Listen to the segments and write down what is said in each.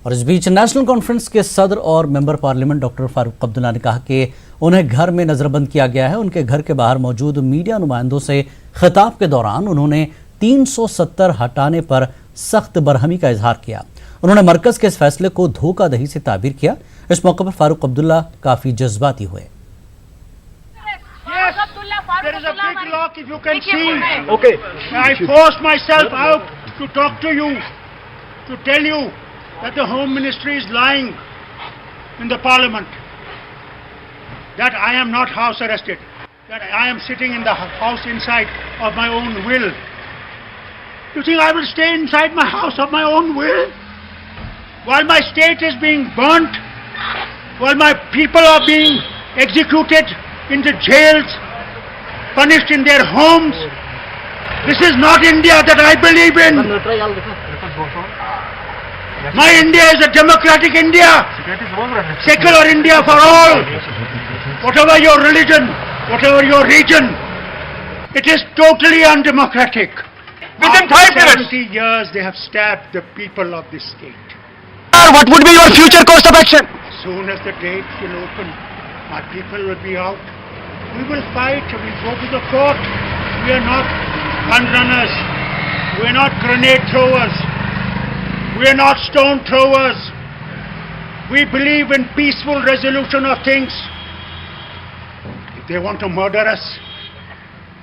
और इस बीच national conference के सदर और member parliament doctor Farooq Abdullah ने कहा कि उन्हें घर में नजरबंद किया गया है। उनके घर के बाहर मौजूद मीडिया नुमाइंदों से खिताब के दौरान उन्होंने 370 हटाने पर सख्त बरहमी का इजहार किया। उन्होंने मरकज के इस फैसले को धोखाधड़ी से ताबीर किया। इस मौके पर फारूक अब्दुल्ला काफी जज्बाती हुए। There is a big lock, if you can see. Okay. I forced myself out to talk to you, to tell you that the Home Ministry is lying in the Parliament, that I am not house arrested, that I am sitting in the house inside of my own will. You think I will stay inside my house of my own will? While my state is being burnt, while my people are being executed in the jails, punished in their homes. This is not India that I believe in. My India is a democratic India, secular India for all. Whatever your religion, whatever your region, it is totally undemocratic. Within 5 minutes. 70 years they have stabbed the people of this state. What would be your future course of action? As soon as the gates will open, my people will be out. We will fight, we will go to the court. We are not gun runners. We are not grenade throwers. We are not stone throwers. We believe in peaceful resolution of things. If they want to murder us,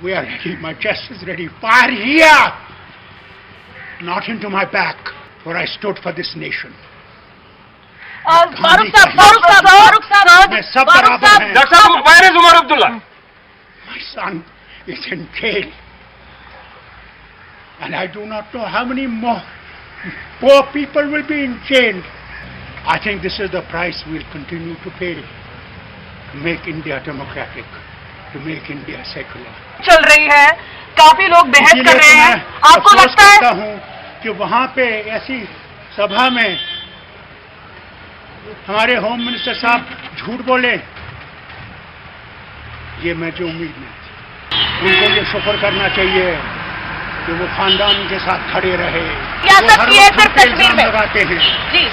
we are ready. My chest is ready. Fire here! Not into my back, for I stood for this nation. Farooq साहब मैं सब बराबर हैं। Dr. Saab, where is Umar Abdullah? My son is in jail, and I do not know how many more poor people will be in jail. I think this is the price we'll continue to pay to make India democratic, to make India secular. चल रही है, काफी लोग बहस कर रहे हैं। आपको लगता है हूँ कि वहाँ पे ऐसी सभा में हमारे होम मिनिस्टर साहब झूठ बोले, ये मैं जो उम्मीद नहीं। उनको ये शुक्र करना चाहिए कि वो खानदान के साथ खड़े रहे। सियासत की है सिर्फ कश्मीर में लगाते हैं जी,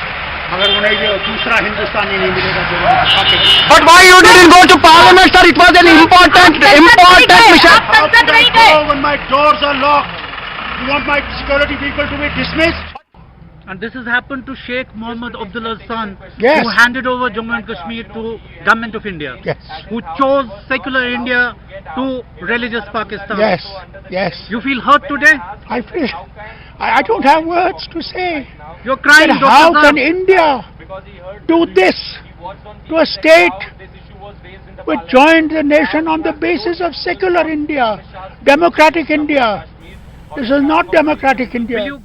मगर उन्हें ये दूसरा हिंदुस्तानी नहीं मिलेगा जो खाते हैं। But why you didn't go to Parliament, sir? It was an important mission. संसद नहीं गए। When my doors are locked, you want my security people to be dismissed? And this has happened to Sheikh Mohammed Abdullah's son, Yes. who handed over Jammu and Kashmir to Government of India, Yes. who chose secular India to religious Pakistan. Yes. You feel hurt today? I feel, I don't have words to say. You're crying, But Dr. how Saab. can India do this to a state which joined the nation on the basis of secular India, democratic India? This is not democratic India. Will you